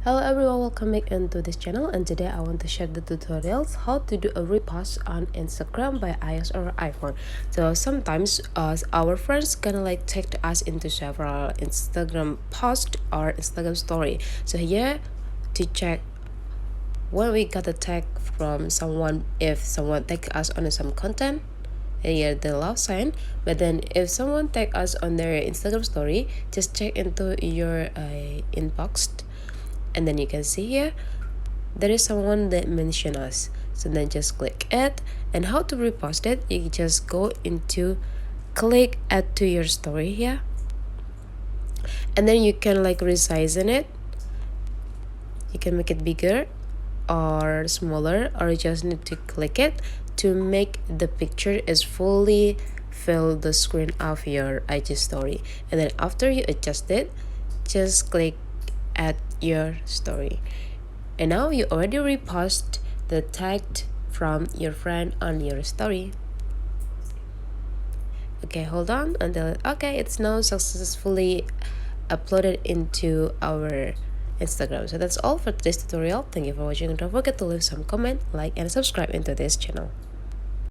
Hello everyone, welcome back into this channel, and today I want to share the tutorials how to do a repost on Instagram by iOS or iPhone. So sometimes our friends gonna like tag us into several Instagram post or Instagram story. So here to check when we got a tag from someone, if someone tag us on some content, here the love sign. But then if someone tag us on their Instagram story, just check into your inbox, and then you can see here there is someone that mentioned us. So then just click it, and how to repost it, you just go into click add to your story here, and then you can like resize in it. You can make it bigger or smaller, or you just need to click it to make the picture is fully fill the screen of your IG story. And then after you adjust it, just click add your story, and now you already repost the tag from your friend on your story. Okay, hold on until okay, it's now successfully uploaded into our Instagram. So that's all for today's tutorial. Thank you for watching, and don't forget to leave some comment, like, and subscribe into this channel.